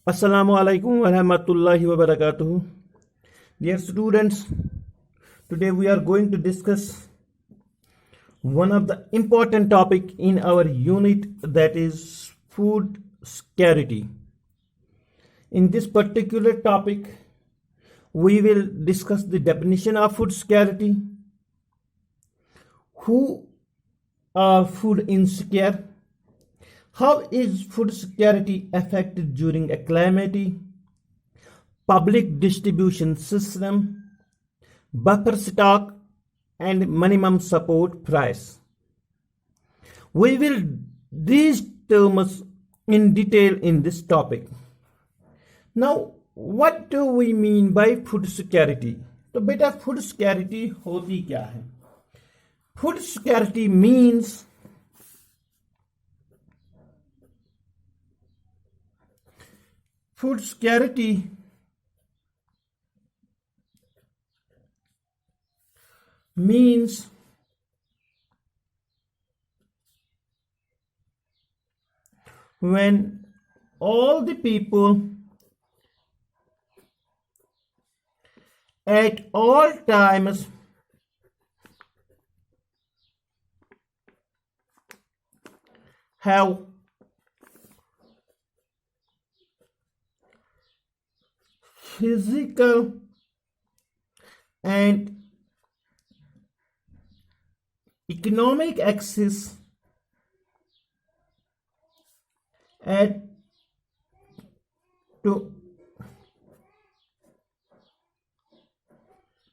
Assalamu alaikum wa rahmatullahi wa barakatuh. Dear students, today we are going to discuss one of the important topic in our unit, that is food scarcity. In this particular topic, we will discuss the definition of food scarcity, who are food insecure, how is food security affected during a calamity, public distribution system, buffer stock, and minimum support price. We will these terms in detail in this topic. Now, what do we mean by food security? तो बेटा food security होती क्या है? Food security means food security means when all the people at all times have physical and economic access at to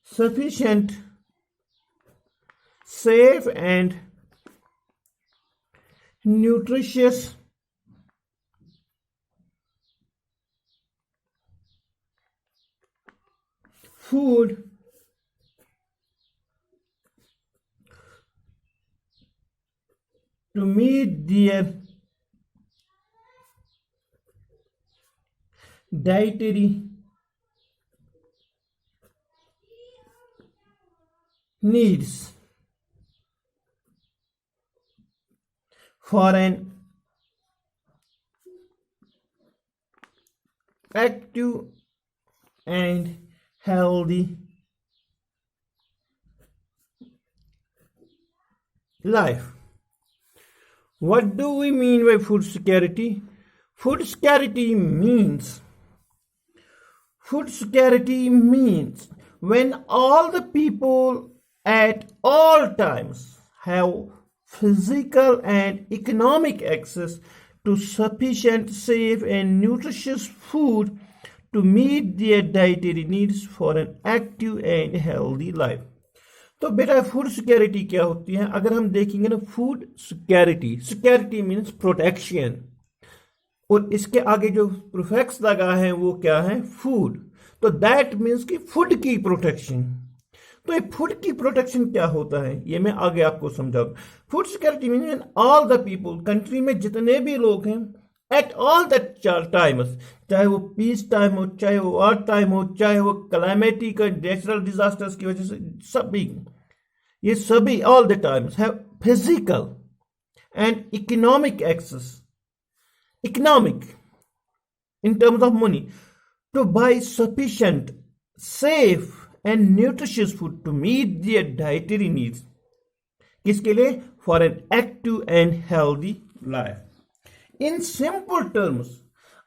sufficient, safe, and nutritious food to meet their dietary needs for an active and healthy life. What do we mean by food security? Food security means when all the people at all times have physical and economic access to sufficient, safe, and nutritious food to meet their dietary needs for an active and healthy life. तो बेटा food security क्या होती है? अगर हम देखेंगे ना, food security means protection, और इसके आगे जो प्रीफिक्स लगा है वो क्या है? फूड. तो दैट मीन्स कि फूड की प्रोटेक्शन. तो ये फूड की प्रोटेक्शन क्या होता है ये मैं आगे आपको समझाऊं. Food security mean all the people, country में जितने भी लोग हैं, एट ऑल द टाइम्स, चाहे वो पीस टाइम हो, चाहे वो वॉर टाइम हो, चाहे वो कैलामिटी का नेचुरल डिजास्टर्स की वजह से, ये सभी all the times have physical and economic access, economic in terms of money, to buy sufficient, safe and nutritious food to meet their dietary needs. किसके लिए? For an active and healthy life. In simple terms,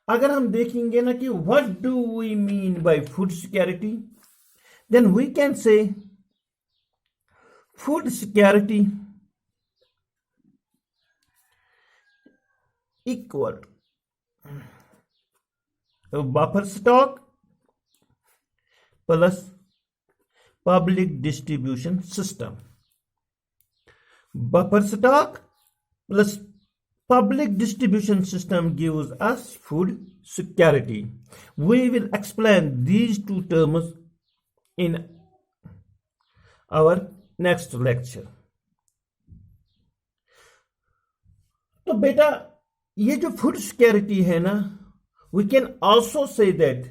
अगर हम देखेंगे ना कि what do we mean by food security, then we can say food security equal to buffer stock plus public distribution system. Buffer stock plus public distribution system gives us food security. We will explain these two terms in our next lecture. तो बेटा ये जो food security है ना, we can also say that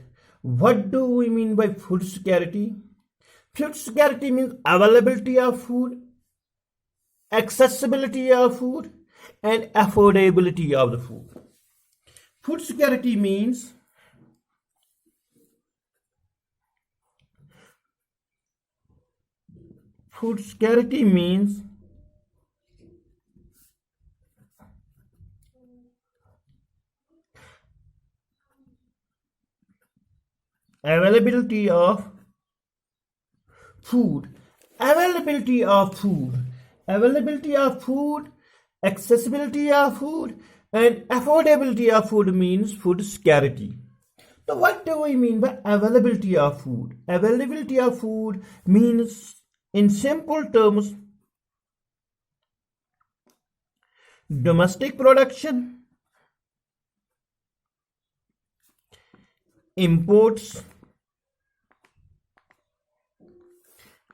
what do we mean by food security. Food security means availability of food, accessibility of food, and affordability of the food. Food security means food scarcity means availability of food, availability of food, availability of food, accessibility of food, and affordability of food means food scarcity. So what do we mean by availability of food? Availability of food means, in simple terms, domestic production, imports,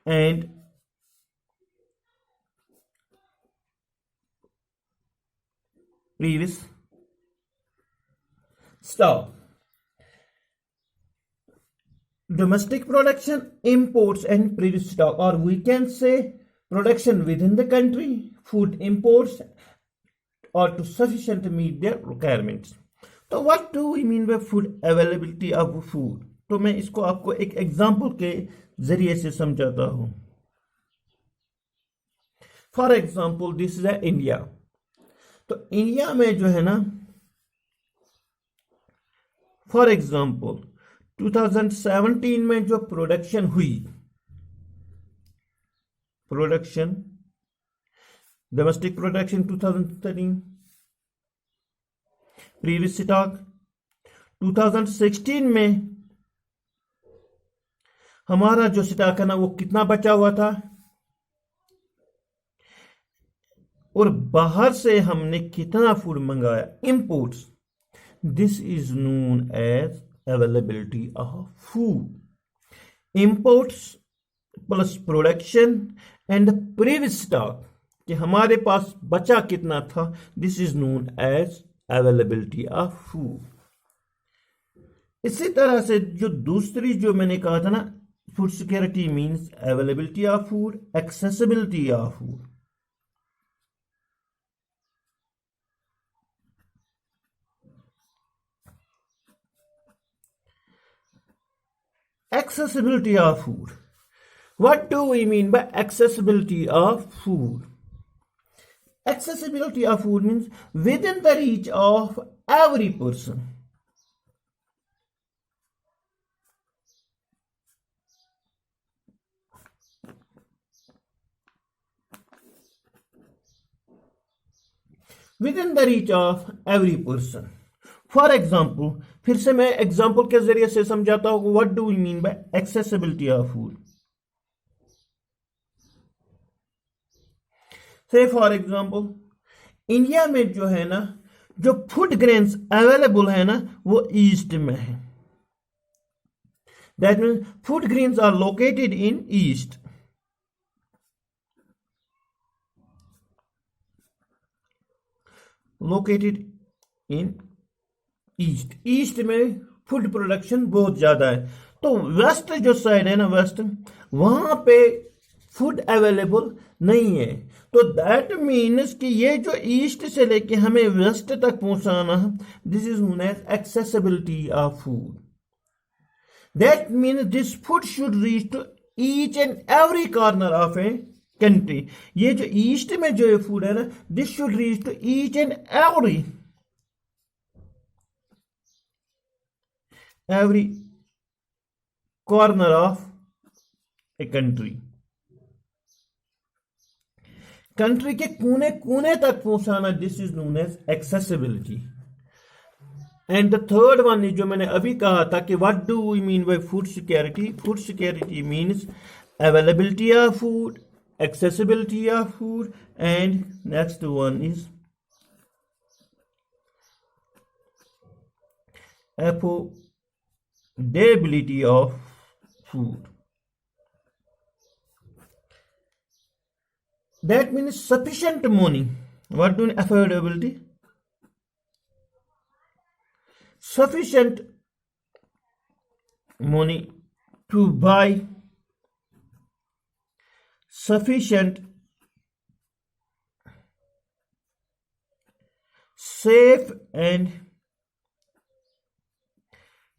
and previous stock. Domestic production, imports, and previous stock, or we can say production within the country, food imports, or to sufficient to meet their requirements. तो what do we mean by food availability of food? तो मैं इसको आपको एक example के जरिए से समझाता हूं. For example this is India. तो इंडिया में जो है ना, फॉर एग्जांपल 2017 में जो प्रोडक्शन हुई, production domestic production 2013, previous stock 2016 में हमारा जो स्टॉक है ना वो कितना बचा हुआ था, और बाहर से हमने कितना फूड मंगाया, imports. This is known as availability of food. Imports plus production and previous stock, कि हमारे पास बचा कितना था, this is known as availability of food. इसी तरह से जो दूसरी जो मैंने कहा था ना, food security means availability of food, accessibility of food. Accessibility of food. What do we mean by accessibility of food? Accessibility of food means within the reach of every person. Within the reach of every person. For example, फिर से मैं example के जरिए से समझाता हूं. What do we mean by accessibility of food? Say for example India में जो है ना, जो फूड ग्रेन्स अवेलेबल है ना वो ईस्ट में है. That means food grains are located in east. Located in east. East में फूड प्रोडक्शन बहुत ज्यादा है. तो वेस्ट जो साइड है ना, वेस्ट, वहां पे फूड अवेलेबल नहीं है. तो दैट मीन्स कि ये जो ईस्ट से लेके हमें वेस्ट तक पहुंचाना है, this is known as accessibility of food. That means this food should reach to each and every corner of a country. ये जो ईस्ट में जो ये फूड है ना, this should reach to each and every corner of a country. Country के कोने कोने तक पहुंचाना, this is known as accessibility. And the third one जो मैंने अभी कहा था कि what do we mean by food security? Food security means availability of food, accessibility of food, and next one is affordability of food. That means sufficient money. What do you mean affordability? Sufficient money to buy sufficient safe and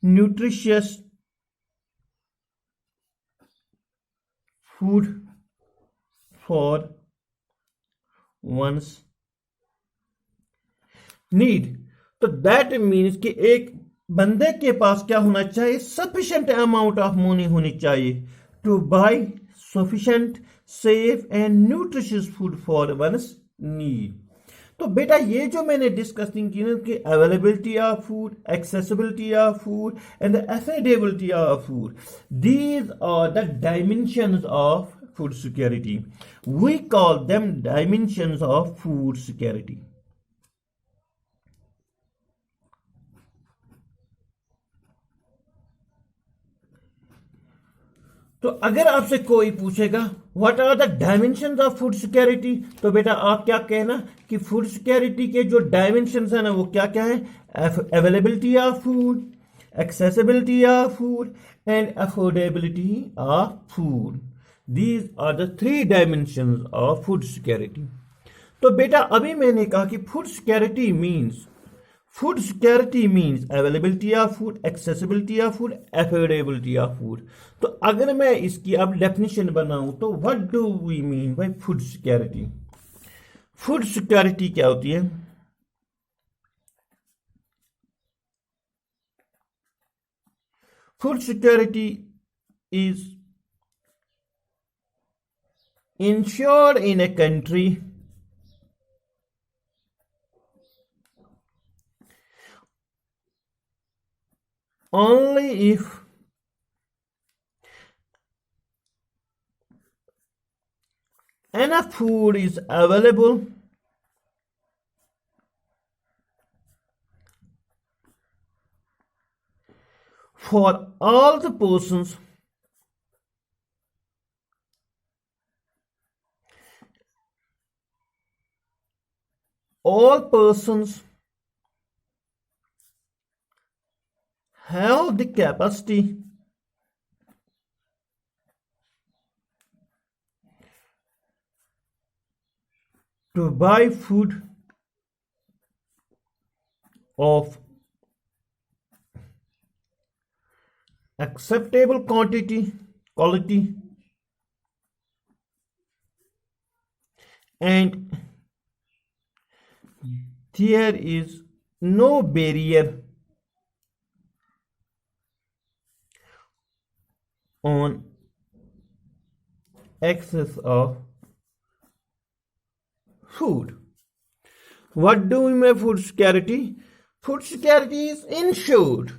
nutritious food for one's need. तो that means कि एक बंदे के पास क्या होना चाहिए, sufficient amount of money होनी चाहिए to buy sufficient safe and nutritious food for one's need. तो बेटा ये जो मैंने डिस्कसिंग की ना कि availability of food, accessibility of food and the affordability of food, these are the dimensions of food security. We call them dimensions of food security. तो अगर आपसे कोई पूछेगा what are the dimensions of food security, तो बेटा आप क्या कहना कि फूड सिक्योरिटी के जो डायमेंशंस है ना वो क्या क्या है, availability of food, accessibility of food and affordability of food. These are the three dimensions of food security. तो बेटा अभी मैंने कहा कि food security means availability of food, accessibility of food, affordability of food. तो अगर मैं इसकी अब डेफिनेशन बनाऊं तो what do we mean by food security? Food security क्या होती है? Food security is ensured in a country only if enough food is available for all the persons have the capacity to buy food of acceptable quality, and there is no barrier on access of food. What do we mean by food security? Food security is ensured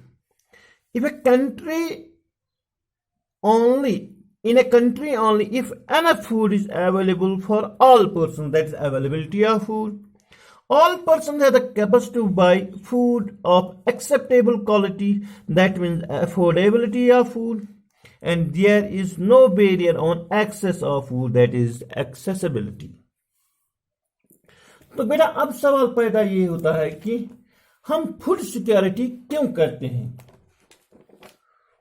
if a country only if enough food is available for all persons, that is availability of food. All persons have the capacity to buy food of acceptable quality, that means affordability of food, and there is no barrier on access of food, that is accessibility. तो बेटा अब सवाल पैदा ये होता है कि हम फूड सिक्योरिटी क्यों करते हैं?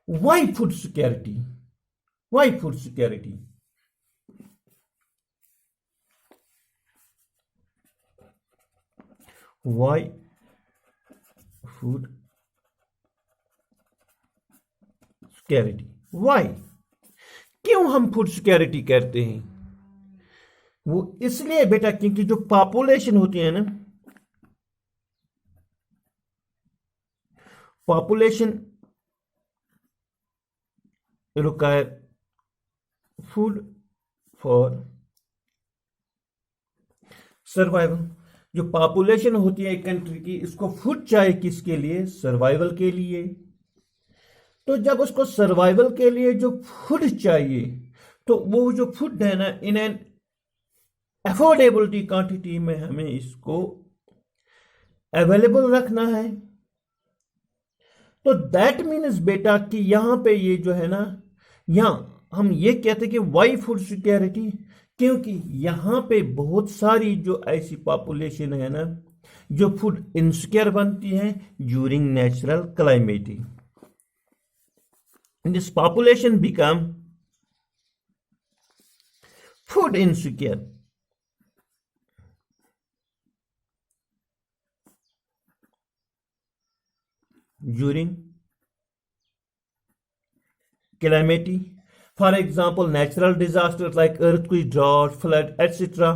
Why food security? Why food security? Why food security? Why? क्यों हम फूड सिक्योरिटी करते हैं? वो इसलिए बेटा क्योंकि जो पॉपुलेशन होती है ना, population require food for survival. जो पॉपुलेशन होती है एक कंट्री की, इसको फूड चाहिए किसके लिए? सर्वाइवल के लिए. तो जब उसको सर्वाइवल के लिए जो फूड चाहिए, तो वो जो फूड है ना, इन एन अफोर्डेबिलिटी क्वांटिटी में हमें इसको अवेलेबल रखना है. तो दैट मीन्स बेटा कि यहां पे ये जो है ना, यहां हम ये कहते हैं कि वाई फूड सिक्योरिटी, क्योंकि यहां पे बहुत सारी जो ऐसी पॉपुलेशन है ना जो फूड इनसिक्योर बनती है during natural calamity. This population become food insecure during calamity. For example natural disaster like earthquake, drought, flood etcetera.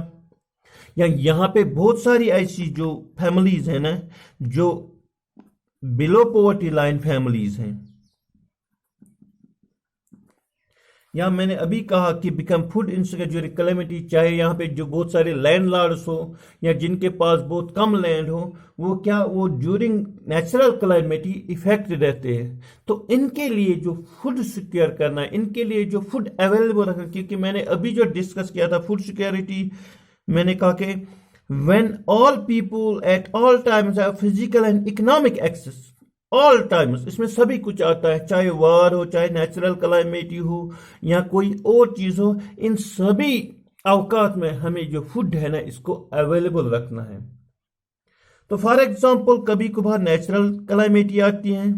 या यहाँ पे बहुत सारी ऐसी जो फैमिलीज हैं ना, जो बिलो पॉवर्टी लाइन फैमिलीज हैं, या मैंने अभी कहा कि बिकम फूड इनसिक्योरिटी कैलेमिटी, चाहे यहाँ पे जो बहुत सारे लैंडलॉर्ड्स हो या जिनके पास बहुत कम लैंड हो, वो ड्यूरिंग नेचुरल कैलेमिटी इफेक्ट रहते हैं। तो इनके लिए जो फूड सिक्योर करना है, इनके लिए जो फूड अवेलेबल रखना, क्योंकि मैंने अभी जो डिस्कस किया था फूड सिक्योरिटी, मैंने कहा कि when all people at all times have physical and economic access, all times, इसमें सभी कुछ आता है, चाहे वार हो, चाहे नेचुरल कैलामिटी हो, या कोई और चीज हो, इन सभी अवकात में हमें जो फूड है ना, इसको अवेलेबल रखना है। तो फॉर एग्जांपल कभी कभार नेचुरल कैलामिटी आती है,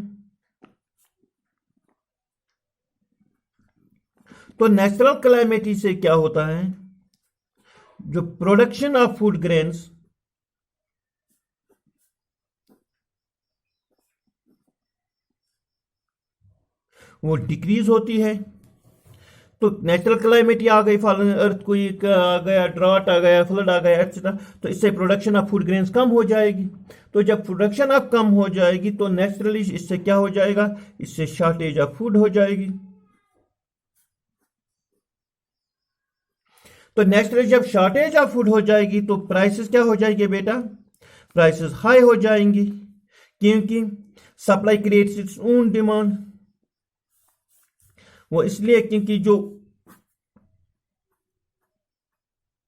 तो नेचुरल कैलामिटी से क्या होता है, जो प्रोडक्शन ऑफ फूड ग्रेन्स वो डिक्रीज होती है। तो नेचुरल क्लाइमेट आ गई, अर्थक्वेक आ गया, ड्रॉट आ गया, फ्लड आ गया एक्सेट्रा, तो इससे प्रोडक्शन ऑफ फूड ग्रेन्स कम हो जाएगी। तो जब प्रोडक्शन ऑफ कम हो जाएगी तो नेचुरली इससे क्या हो जाएगा, इससे शॉर्टेज ऑफ फूड हो जाएगी। तो नेचुरली जब शॉर्टेज ऑफ फूड हो जाएगी तो प्राइसेस क्या हो जाएंगे बेटा, प्राइसेस हाई हो जाएंगी, क्योंकि supply creates its own demand. वो इसलिए क्योंकि जो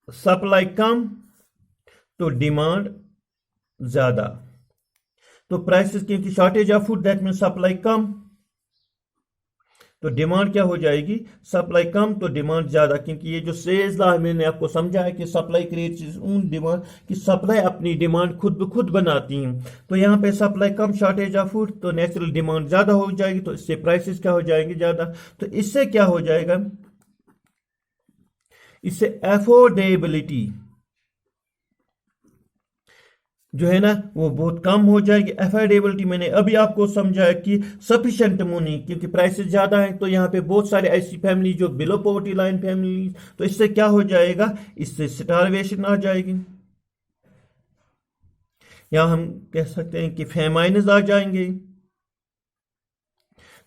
सप्लाई कम तो डिमांड ज्यादा, तो प्राइसेस, क्योंकि shortage of food that mean supply कम, तो डिमांड क्या हो जाएगी, सप्लाई कम तो डिमांड ज्यादा, क्योंकि ये जो सेल्स लॉ मैंने आपको समझा है कि supply creates its own demand, कि सप्लाई अपनी डिमांड खुद ब खुद बनाती है। तो यहाँ पे supply come, shortage of food, तो नेचुरल डिमांड ज्यादा हो जाएगी, तो इससे प्राइसेस क्या हो जाएंगे, ज्यादा। तो इससे क्या हो जाएगा, इससे अफोर्डेबिलिटी जो है ना वो बहुत कम हो जाएगी। अफोर्डेबिलिटी मैंने अभी आपको समझाया कि सफिशिएंट मनी, क्योंकि प्राइसेस ज्यादा है, तो यहाँ पे बहुत सारे ऐसी फैमिली जो बिलो पॉवर्टी लाइन फैमिली, तो इससे क्या हो जाएगा, इससे स्टारवेशन आ जाएगी, या हम कह सकते हैं कि फेमाइन्स आ जाएंगे।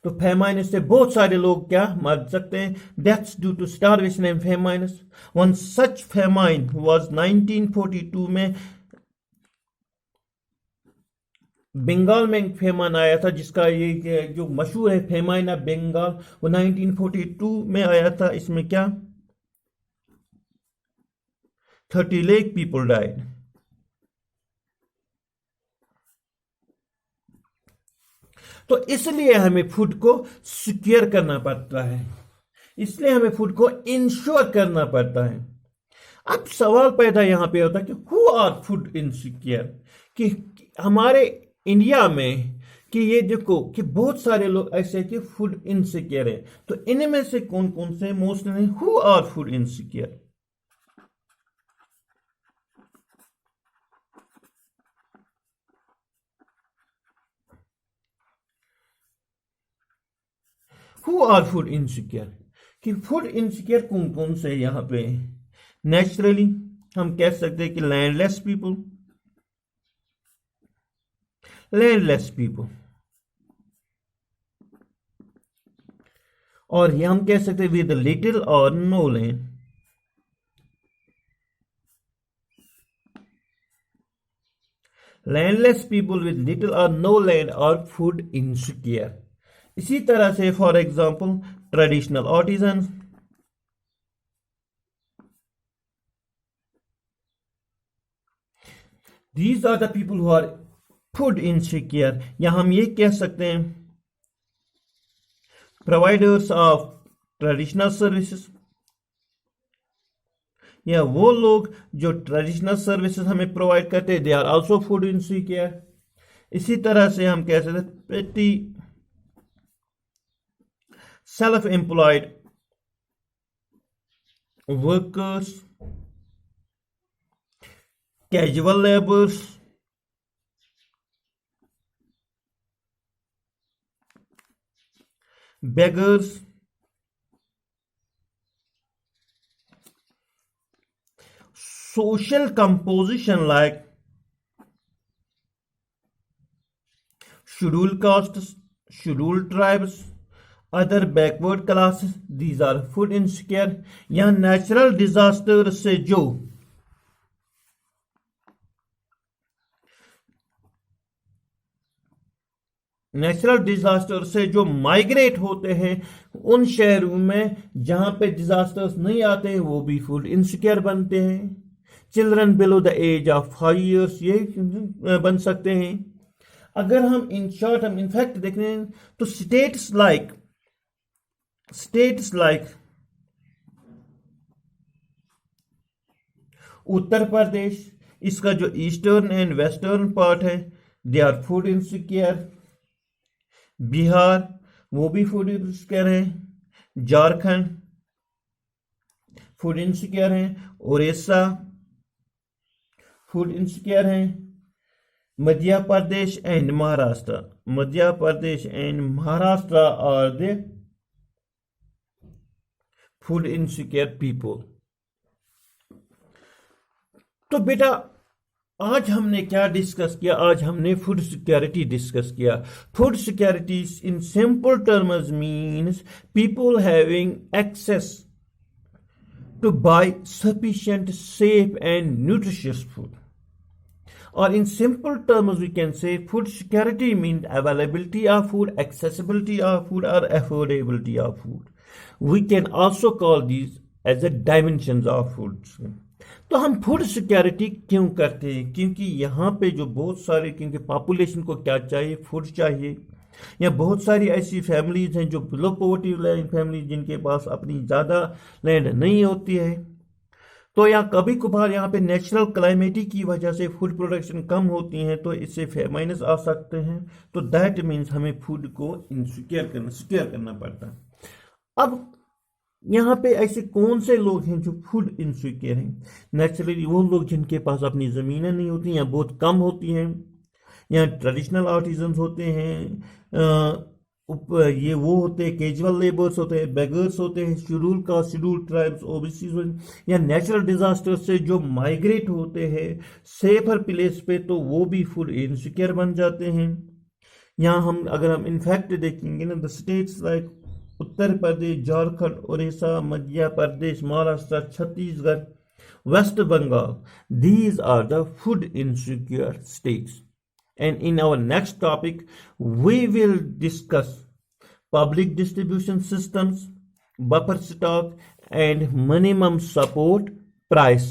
तो फेमाइन से बहुत सारे लोग क्या मर सकते हैं, deaths due to starvation and famines. One such famine was 1942 में बंगाल में फेमान आया था, जिसका ये जो मशहूर है फेमाइन ऑफ बंगाल, वो 1942 में आया था। इसमें क्या 30 लाख पीपल डाइड। तो इसलिए हमें फूड को सिक्योर करना पड़ता है, इसलिए हमें फूड को इंश्योर करना पड़ता है। अब सवाल पैदा यहां पे होता है कि हु आर फूड इनसिक्योर, कि हमारे इंडिया में, कि ये देखो कि बहुत सारे लोग ऐसे हैं कि फूड इनसिक्योर है। तो इनमें से कौन कौन से mostly who are food insecure, who are food insecure, कि फूड इनसिक्योर कौन कौन से यहां पे। नेचुरली हम कह सकते हैं कि लैंडलेस पीपल, लैंडलेस पीपल, और ये हम कह सकते हैं with little or no land. Landless people with little or no land और फूड इनसिक्योर। इसी तरह से for example traditional artisan, these are the people who are food insecure. या हम ये कह सकते हैं प्रोवाइडर्स ऑफ ट्रेडिशनल सर्विसेज, या वो लोग जो ट्रेडिशनल सर्विसेज हमें प्रोवाइड करते हैं, they are also food insecure. इसी तरह से हम कह सकते हैं petty self employed workers, casual labours, beggars, social composition like scheduled castes, scheduled tribes, other backward classes, these are food insecure. या natural disaster से जो नेचुरल डिजास्टर से जो माइग्रेट होते हैं उन शहरों में जहां पे डिजास्टर्स नहीं आते हैं वो भी फूड इनसिक्योर बनते हैं. Children below the age of 5 years ये बन सकते हैं. अगर हम इन शॉर्ट हम इनफैक्ट देखें तो स्टेट्स लाइक उत्तर प्रदेश, इसका जो ईस्टर्न एंड वेस्टर्न पार्ट है they are food insecure. Bihar वो भी फूड इनसिक्योर है. झारखंड फूड इनसिक्योर है. उड़ीसा फूड इनसिक्योर है. Madhya Pradesh and Maharashtra are the food insecure people. तो बेटा आज हमने क्या डिस्कस किया? आज हमने फूड सिक्योरिटी डिस्कस किया. Food security in simple terms means people having access to buy sufficient, safe and nutritious food. Or in simple terms we can say food security means availability of food, accessibility of food or affordability of food. We can also call these as the dimensions of food. तो हम food security क्यों करते हैं? क्योंकि यहाँ पे जो बहुत सारे, क्योंकि पॉपुलेशन को क्या चाहिए? फूड चाहिए. या बहुत सारी ऐसी फैमिलीज हैं जो बिलो पॉवर्टी लाइन फैमिली जिनके पास अपनी ज़्यादा लैंड नहीं होती है. तो या कभी कभार यहाँ पे नेचुरल क्लाइमेटी की वजह से फूड प्रोडक्शन कम होती हैं तो इससे फेमाइनस आ सकते हैं. तो दैट मीन्स हमें फूड को सिक्योर करना पड़ता है. अब यहाँ पे ऐसे कौन से लोग हैं जो फूड इनसिक्योर हैं? नेचुरली वो लोग जिनके पास अपनी ज़मीनें नहीं होती या बहुत कम होती हैं, या ट्रेडिशनल आर्टिजन्स होते हैं, ये वो होते हैं कैजुअल लेबर्स होते हैं, बेगर्स होते हैं, schedule caste, schedule tribes, OBC, या नेचुरल डिजास्टर से जो माइग्रेट होते हैं सेफर प्लेस पे तो वो भी फूड इनसिक्योर बन जाते हैं. यहाँ अगर हम इनफैक्ट देखेंगे ना, the states like Uttar Pradesh, Jharkhand, Orissa, Madhya Pradesh, Maharashtra, Chhattisgarh, west Bengal, these are the food insecure states. And in our next topic, we will discuss public distribution systems, buffer stock, and minimum support price.